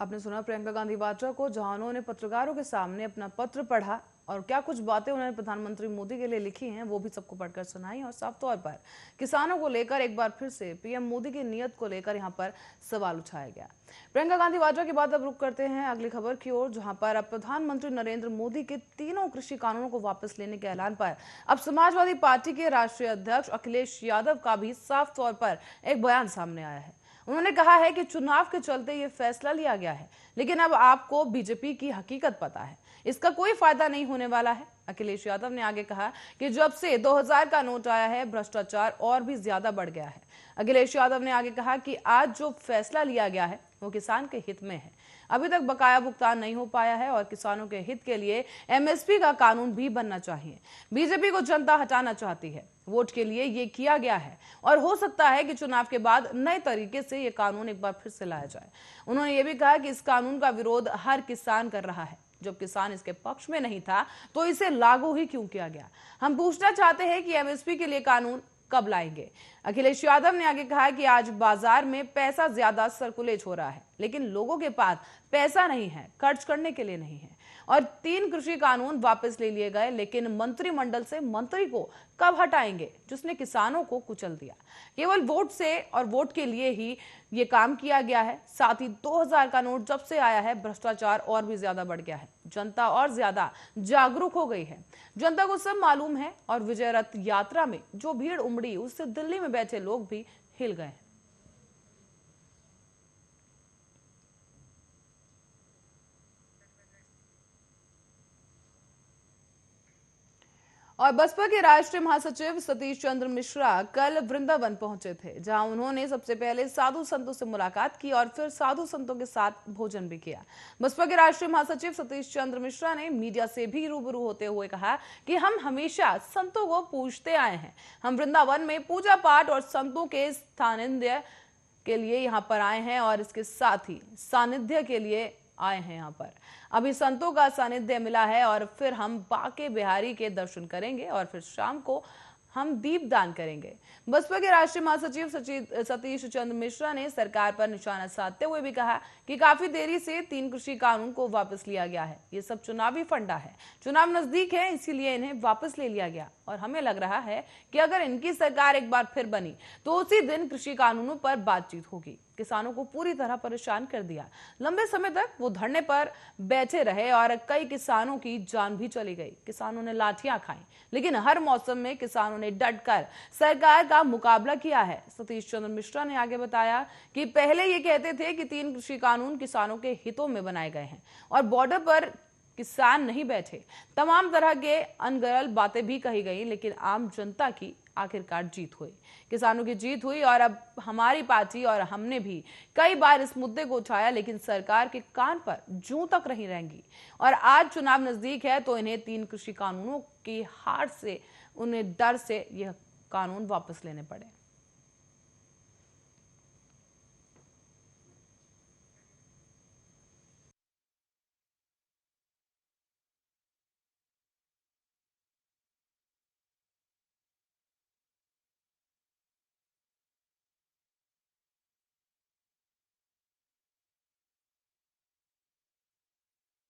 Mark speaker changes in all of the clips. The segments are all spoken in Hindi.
Speaker 1: आपने सुना प्रियंका गांधी वाड्रा को, जहां उन्होंने पत्रकारों के सामने अपना पत्र पढ़ा और क्या कुछ बातें उन्होंने प्रधानमंत्री मोदी के लिए लिखी हैं वो भी सबको पढ़कर सुनाई। और साफ तौर पर किसानों को लेकर एक बार फिर से पीएम मोदी की नीयत को लेकर यहां पर सवाल उठाया गया। प्रियंका गांधी वाड्रा के बाद अब रुख करते हैं अगली खबर की ओर, जहां पर अब प्रधानमंत्री नरेंद्र मोदी के तीनों कृषि कानूनों को वापस लेने के ऐलान पर अब समाजवादी पार्टी के राष्ट्रीय अध्यक्ष अखिलेश यादव का भी साफ तौर पर एक बयान सामने आया है। उन्होंने कहा है कि चुनाव के चलते ये फैसला लिया गया है, लेकिन अब आपको बीजेपी की हकीकत पता है, इसका कोई फायदा नहीं होने वाला है। अखिलेश यादव ने आगे कहा कि जब से 2000 का नोट आया है, भ्रष्टाचार और भी ज्यादा बढ़ गया है। अखिलेश यादव ने आगे कहा कि आज जो फैसला लिया गया है वो किसान के हित में है। अभी तक बकाया भुगतान नहीं हो पाया है और किसानों के हित के लिए एमएसपी का कानून भी बनना चाहिए। बीजेपी को जनता हटाना चाहती है, वोट के लिए ये किया गया है और हो सकता है कि चुनाव के बाद नए तरीके से ये कानून एक बार फिर से लाया जाए। उन्होंने ये भी कहा कि इस कानून का विरोध हर किसान कर रहा है। जब किसान इसके पक्ष में नहीं था तो इसे लागू ही क्यों किया गया। हम पूछना चाहते हैं कि एमएसपी के लिए कानून कब लाएंगे। अखिलेश यादव ने आगे कहा कि आज बाजार में पैसा ज्यादा सर्कुलेट हो रहा है, लेकिन लोगों के पास पैसा नहीं है, खर्च करने के लिए नहीं है। और 3 कृषि कानून वापस ले लिए गए, लेकिन मंत्रिमंडल से मंत्री को कब हटाएंगे जिसने किसानों को कुचल दिया। केवल वोट से और वोट के लिए ही ये काम किया गया है। साथ ही 2000 का नोट जब से आया है, भ्रष्टाचार और भी ज्यादा बढ़ गया है। जनता और ज्यादा जागरूक हो गई है, जनता को सब मालूम है। और विजय रथ यात्रा में जो भीड़ उमड़ी, उससे दिल्ली में बैठे लोग भी हिल गए। और बसपा के राष्ट्रीय महासचिव सतीश चंद्र मिश्रा कल वृंदावन पहुंचे थे, जहां उन्होंने सबसे पहले साधु संतों से मुलाकात की और फिर साधु संतों के साथ भोजन भी किया। बसपा के राष्ट्रीय महासचिव सतीश चंद्र मिश्रा ने मीडिया से भी रूबरू होते हुए कहा कि हम हमेशा संतों को पूजते आए हैं। हम वृंदावन में पूजा पाठ और संतों के सानिध्य के लिए यहाँ पर आए हैं और इसके साथ ही सानिध्य के लिए आए हैं। यहाँ पर अभी संतों का सानिध्य मिला है और फिर हम बाके बिहारी के दर्शन करेंगे और फिर शाम को हम दीपदान करेंगे। बसपा के राष्ट्रीय महासचिव सतीश चंद्र मिश्रा ने सरकार पर निशाना साधते हुए भी कहा कि काफी देरी से 3 कृषि कानून को वापस लिया गया है। ये सब चुनावी फंडा है, चुनाव नजदीक है, इसीलिए इन्हें वापस ले लिया गया। और हमें लग रहा है कि अगर इनकी सरकार एक बार फिर बनी तो उसी दिन कृषि कानूनों पर बातचीत होगी। किसानों को पूरी तरह परेशान कर दिया। लंबे समय तक वो धरने पर बैठे रहे और कई किसानों की जान भी चली गई। किसानों ने लाठियां खाई, लेकिन हर मौसम में किसानों ने डटकर सरकार का मुकाबला किया है। सतीश चंद्र मिश्रा ने आगे बताया कि पहले ये कहते थे कि 3 कृषि कानून किसानों के हितों में बनाए गए हैं और बॉर्डर पर किसान नहीं बैठे। तमाम तरह के अनगढ़ बातें भी कही गई, लेकिन आम जनता की आखिरकार जीत हुई, किसानों की जीत हुई। और अब हमारी पार्टी और हमने भी कई बार इस मुद्दे को उठाया, लेकिन सरकार के कान पर जूं तक नहीं रहेंगी। और आज चुनाव नजदीक है तो इन्हें 3 कृषि कानूनों की हार से, उन्हें डर से यह कानून वापस लेने पड़े।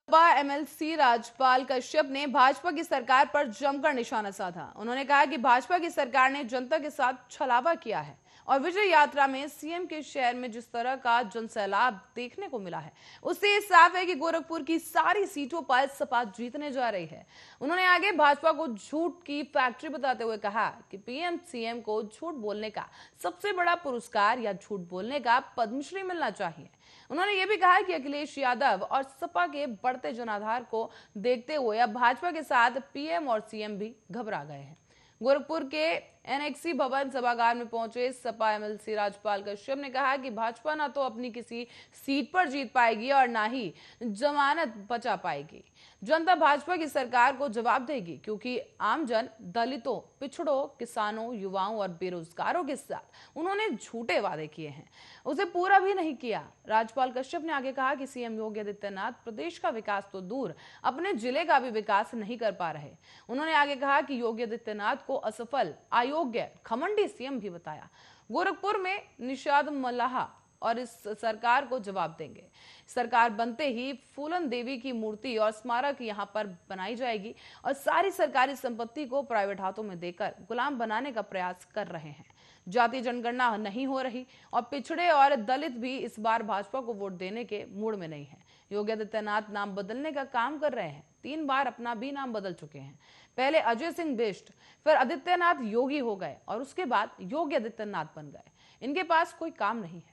Speaker 1: सपा एमएलसी राजपाल कश्यप ने भाजपा की सरकार पर जमकर निशाना साधा। उन्होंने कहा कि भाजपा की सरकार ने जनता के साथ छलावा किया है और विजय यात्रा में सीएम के शहर में जिस तरह का जनसैलाब देखने को मिला है, उससे ये साफ है कि गोरखपुर की सारी सीटों पर सपा जीतने जा रही है। उन्होंने आगे भाजपा को झूठ की फैक्ट्री बताते हुए कहा कि पीएम सीएम को झूठ बोलने का सबसे बड़ा पुरस्कार या झूठ बोलने का पद्मश्री मिलना चाहिए। उन्होंने ये भी कहा कि अखिलेश यादव और सपा के बढ़ते जनाधार को देखते हुए अब भाजपा के साथ पीएम और सीएम भी घबरा गए हैं। गोरखपुर के एनएक्सी भवन सभागार में पहुंचे सपा एमएलसी राजपाल कश्यप ने कहा कि भाजपा ना तो अपनी किसी सीट पर जीत पाएगी और ना ही जमानत बचा पाएगी। जनता भाजपा की सरकार को जवाब देगी, क्योंकि आमजन, दलितों, पिछड़ों, किसानों, युवाओं और बेरोजगारों के साथ उन्होंने झूठे वादे किए हैं, उसे पूरा भी नहीं किया। राजपाल कश्यप ने आगे कहा कि सीएम योगी आदित्यनाथ प्रदेश का विकास तो दूर, अपने जिले का भी विकास नहीं कर पा रहे। उन्होंने आगे कहा कि योगी आदित्यनाथ को असफल, अयोग्य, घमंडी सीएम भी बताया। गोरखपुर में निषाद मल्लाह और इस सरकार को जवाब देंगे। सरकार बनते ही फूलन देवी की मूर्ति और स्मारक यहां पर बनाई जाएगी और सारी सरकारी संपत्ति को प्राइवेट हाथों में देकर गुलाम बनाने का प्रयास कर रहे हैं। जाति जनगणना नहीं हो रही और पिछड़े और दलित भी इस बार भाजपा को वोट देने के मूड में नहीं है। योगी आदित्यनाथ नाम बदलने का काम कर रहे हैं। 3 बार अपना भी नाम बदल चुके हैं। पहले अजय सिंह बिष्ट, फिर आदित्यनाथ योगी हो गए और उसके बाद योगी आदित्यनाथ बन गए। इनके पास कोई काम नहीं है।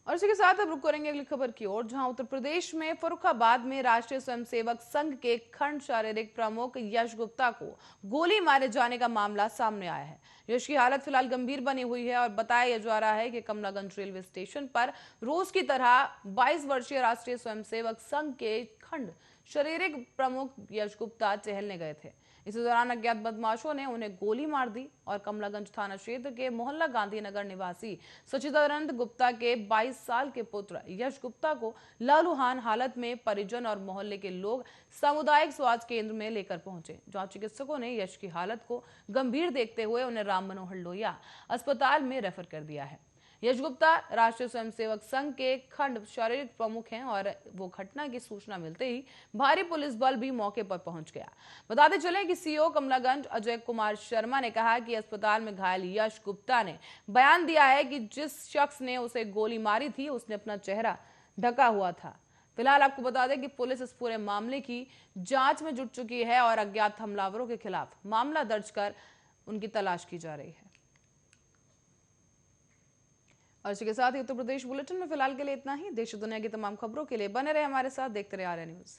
Speaker 1: और इसी के साथ अब रुक करेंगे अगली खबर की ओर, जहां उत्तर प्रदेश में फर्रुखाबाद में राष्ट्रीय स्वयंसेवक संघ के खंड शारीरिक प्रमुख यश गुप्ता को गोली मारे जाने का मामला सामने आया है। यश की हालत फिलहाल गंभीर बनी हुई है और बताया जा रहा है कि कमलागंज रेलवे स्टेशन पर रोज की तरह 22 वर्षीय राष्ट्रीय स्वयंसेवक संघ के खंड शारीरिक प्रमुख यश गुप्ता टहलने गए थे। इसी दौरान अज्ञात बदमाशों ने उन्हें गोली मार दी और कमलागंज थाना क्षेत्र के मोहल्ला गांधीनगर निवासी सचिदानंद गुप्ता के 22 साल के पुत्र यश गुप्ता को लहूलुहान हालत में परिजन और मोहल्ले के लोग सामुदायिक स्वास्थ्य केंद्र में लेकर पहुंचे, जहां चिकित्सकों ने यश की हालत को गंभीर देखते हुए उन्हें राम मनोहर लोहिया अस्पताल में रेफर कर दिया है। यश गुप्ता राष्ट्रीय स्वयंसेवक संघ के खंड शारीरिक प्रमुख हैं और वो घटना की सूचना मिलते ही भारी पुलिस बल भी मौके पर पहुंच गया। बताते चले कि सीओ कमलागंज अजय कुमार शर्मा ने कहा कि अस्पताल में घायल यश गुप्ता ने बयान दिया है कि जिस शख्स ने उसे गोली मारी थी उसने अपना चेहरा ढका हुआ था। फिलहाल आपको बता दें कि पुलिस इस पूरे मामले की जांच में जुट चुकी है और अज्ञात हमलावरों के खिलाफ मामला दर्ज कर उनकी तलाश की जा रही है। और इसी के साथ ही उत्तर प्रदेश बुलेटिन में फिलहाल के लिए इतना ही। देश दुनिया की तमाम खबरों के लिए बने रहे हमारे साथ, देखते रहे आर्या न्यूज।